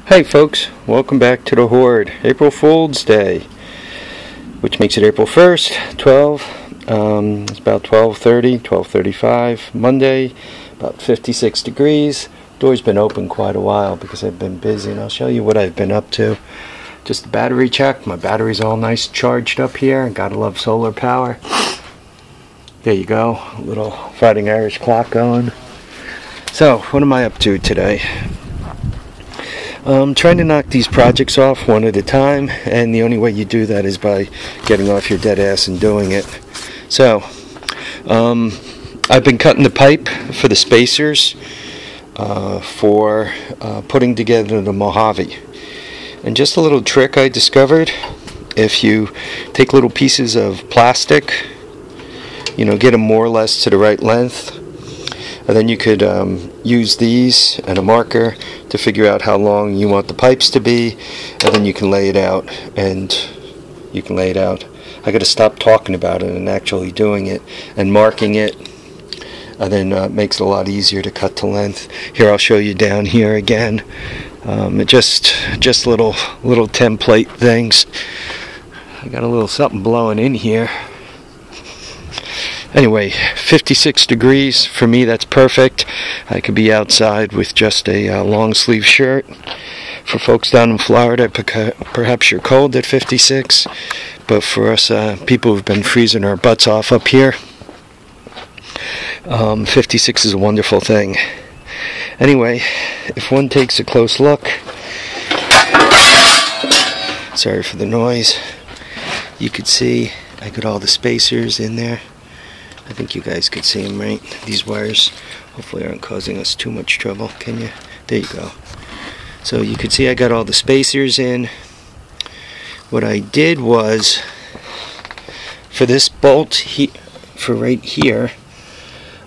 Hey folks, welcome back to the Horde. April Fool's Day, which makes it April 1st, 12. It's about 12:30, 12:35, Monday, about 56 degrees. Door's been open quite a while because I've been busy, and I'll show you what I've been up to. Just a battery check. My battery's all nice charged up here. Gotta love solar power. There you go, a little Fighting Irish clock going. So, what am I up to today? Trying to knock these projects off one at a time, and the only way you do that is by getting off your dead ass and doing it. So, I've been cutting the pipe for the spacers for putting together the Mojave. And just a little trick I discovered: if you take little pieces of plastic, get them more or less to the right length, and then you could use these and a marker to figure out how long you want the pipes to be, and then you can lay it out. I got to stop talking about it and actually doing it and marking it, and then it makes it a lot easier to cut to length. Here, I'll show you down here again. Just little template things. I got a little something blowing in here. Anyway, 56 degrees. For me, that's perfect. I could be outside with just a long sleeve shirt. For folks down in Florida, perhaps you're cold at 56. But for us people who've been freezing our butts off up here, 56 is a wonderful thing. Anyway, if one takes a close look, sorry for the noise, you could see I got all the spacers in there. I think you guys could see them, right? These wires hopefully aren't causing us too much trouble. Can you? There you go. So you could see I got all the spacers in. What I did was, for this bolt, for right here,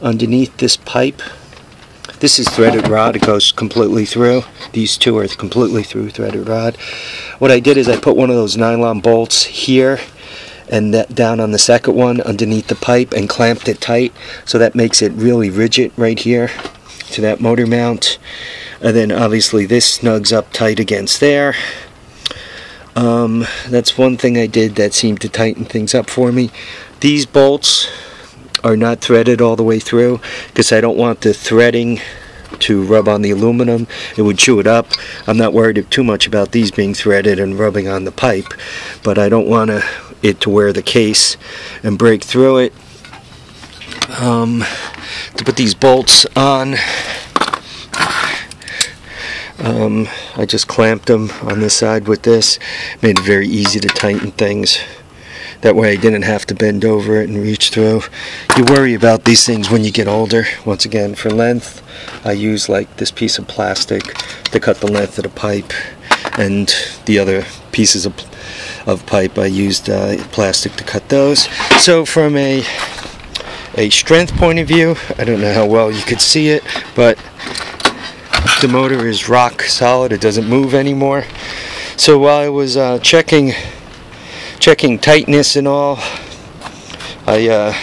underneath this pipe, this is threaded rod. It goes completely through. These two are completely through threaded rod. What I did is I put one of those nylon bolts here, and that down on the second one underneath the pipe, and clamped it tight, so that makes it really rigid right here to that motor mount. And then obviously this snugs up tight against there. That's one thing I did that seemed to tighten things up for me. These bolts are not threaded all the way through because I don't want the threading to rub on the aluminum. It would chew it up. I'm not worried too much about these being threaded and rubbing on the pipe, but I don't want it to wear the case and break through it. To put these bolts on, I just clamped them on this side with this. Made it very easy to tighten things. That way I didn't have to bend over it and reach through. You worry about these things when you get older. Once again, for length, I use like this piece of plastic to cut the length of the pipe, and the other pieces of pipe I used plastic to cut those. So from a strength point of view, I don't know how well you could see it, but the motor is rock solid. It doesn't move anymore. So while I was checking tightness and all, I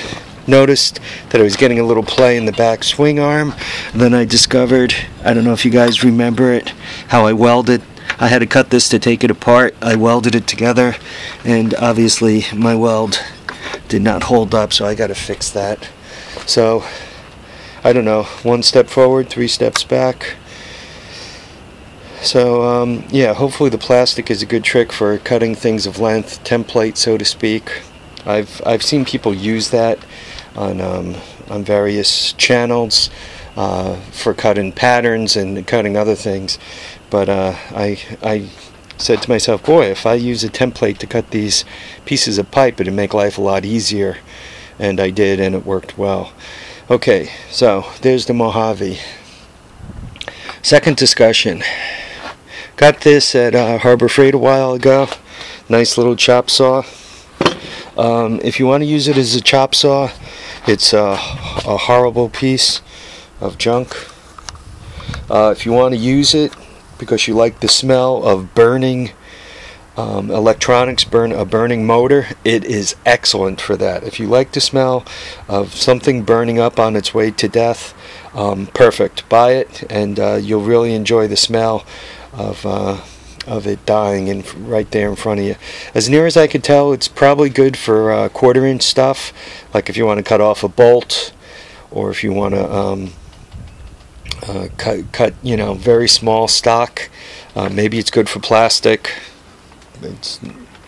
noticed that I was getting a little play in the back swing arm. And then I discovered, I don't know if you guys remember it, how I welded. I had to cut this to take it apart. I welded it together, and obviously my weld did not hold up, so I got to fix that. So I don't know, 1 step forward, 3 steps back. So yeah, hopefully the plastic is a good trick for cutting things of length, template, so to speak. I've seen people use that on various channels for cutting patterns and cutting other things. But I said to myself, boy, if I use a template to cut these pieces of pipe, it'd make life a lot easier. And I did, and it worked well. Okay, so there's the Mojave. Second discussion. Got this at Harbor Freight a while ago. Nice little chop saw. If you want to use it as a chop saw, it's a horrible piece of junk. If you want to use it because you like the smell of burning electronics, a burning motor, it is excellent for that. If you like the smell of something burning up on its way to death, perfect. Buy it, and you'll really enjoy the smell of it dying right there in front of you. As near as I could tell, it's probably good for 1/4-inch stuff, like if you want to cut off a bolt, or if you want to cut very small stock. Maybe it's good for plastic.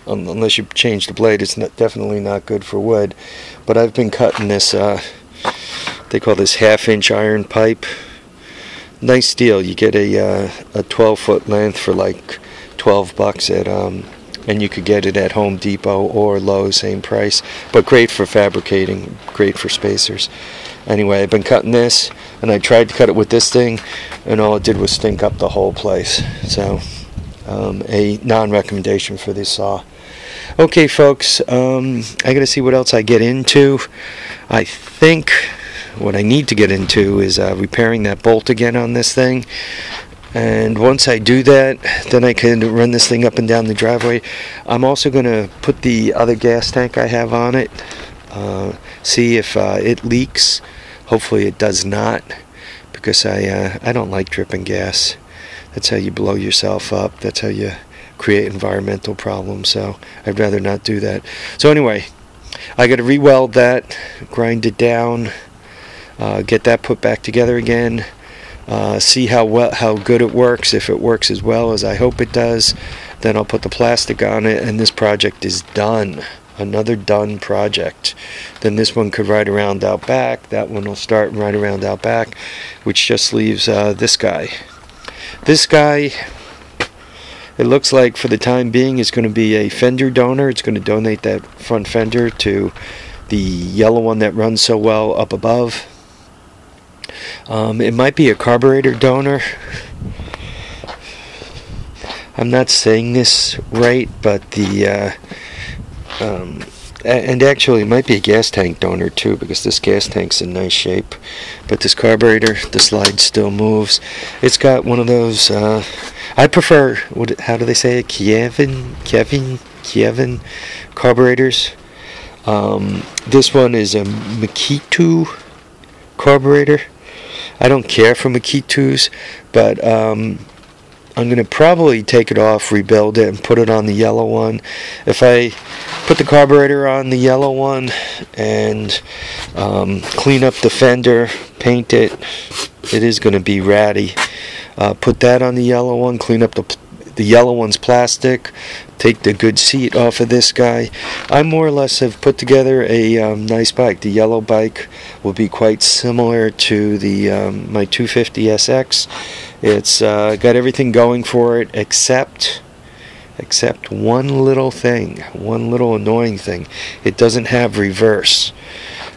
Unless you change the blade, it's definitely not good for wood. But I've been cutting this, they call this 1/2-inch iron pipe. Nice deal. You get a 12-foot length for like $12 at and you could get it at Home Depot or Lowe's, same price. But great for fabricating, great for spacers. Anyway, I've been cutting this, and I tried to cut it with this thing, and all it did was stink up the whole place. So, a non-recommendation for this saw. Okay, folks, I gotta see what else I get into. I think what I need to get into is repairing that bolt again on this thing. And once I do that, then I can run this thing up and down the driveway. I'm also going to put the other gas tank I have on it, see if it leaks. Hopefully it does not, because I don't like dripping gas. That's how you blow yourself up. That's how you create environmental problems. So I'd rather not do that. So anyway, I got to re-weld that, grind it down, get that put back together again. See how good it works. If it works as well as I hope it does, then I'll put the plastic on it, and this project is done. Another done project. Then this one could ride around out back. That one will start and ride around out back, which just leaves this guy. This guy, it looks like for the time being, is going to be a fender donor. It's going to donate that front fender to the yellow one that runs so well up above. It might be a carburetor donor. I'm not saying this right, but and actually it might be a gas tank donor too, because this gas tank's in nice shape. But this carburetor, the slide still moves. It's got one of those, I prefer, how do they say it, Kevin carburetors. This one is a Makito carburetor. I don't care for Makitos, but I'm going to probably take it off, rebuild it, and put it on the yellow one. If I put the carburetor on the yellow one and clean up the fender, paint it, it is going to be ratty. Put that on the yellow one, clean up the yellow one's plastic, take the good seat off of this guy. I more or less have put together a nice bike. The yellow bike will be quite similar to the my 250SX. It's got everything going for it except one little thing, one little annoying thing. It doesn't have reverse.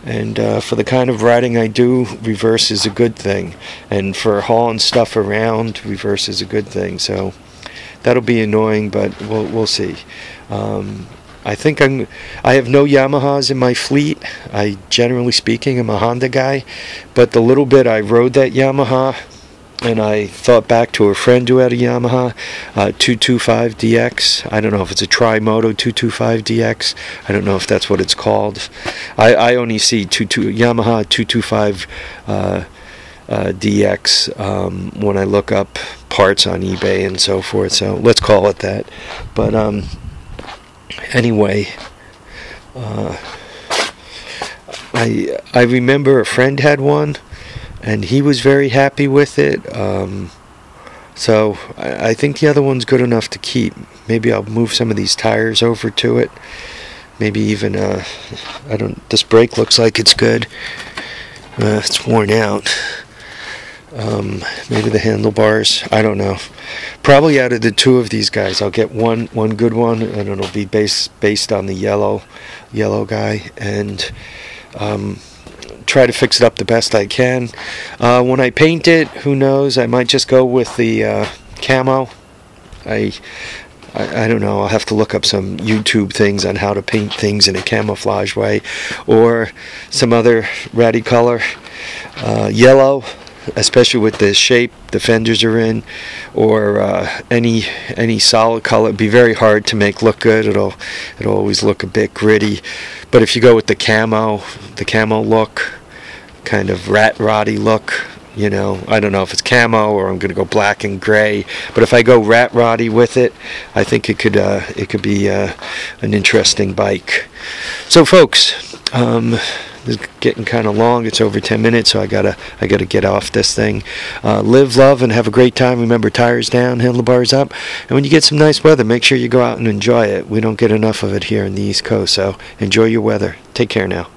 And for the kind of riding I do, reverse is a good thing. And for hauling stuff around, reverse is a good thing. So that'll be annoying, but we'll see. I think I have no Yamahas in my fleet. I, generally speaking, am a Honda guy, but the little bit I rode that Yamaha, and I thought back to a friend who had a Yamaha 225DX. I don't know if it's a Tri-Moto 225DX. I don't know if that's what it's called. I only see Yamaha 225 DX when I look up parts on eBay and so forth, so let's call it that. But anyway, I remember a friend had one, and he was very happy with it. So I think the other one's good enough to keep. Maybe I'll move some of these tires over to it. Maybe even this brake looks like it's good. It's worn out. Maybe the handlebars, I don't know. Probably out of the two of these guys, I'll get one good one, and it'll be based on the yellow guy, and try to fix it up the best I can. When I paint it, who knows, I might just go with the camo. I don't know, I'll have to look up some YouTube things on how to paint things in a camouflage way, or some other ratty color. Yellow, especially with the shape the fenders are in, or any solid color. It'd be very hard to make look good. It'll always look a bit gritty. But if you go with the camo look, kind of rat roddy look, You know, I don't know if it's camo or I'm going to go black and gray, but if I go rat roddy with it, I think it could be an interesting bike. So folks, this is getting kind of long. It's over 10 minutes, so I gotta get off this thing. Live, love, and have a great time. Remember, tires down, handlebars up, and when you get some nice weather, make sure you go out and enjoy it. We don't get enough of it here in the East Coast, so enjoy your weather. Take care now.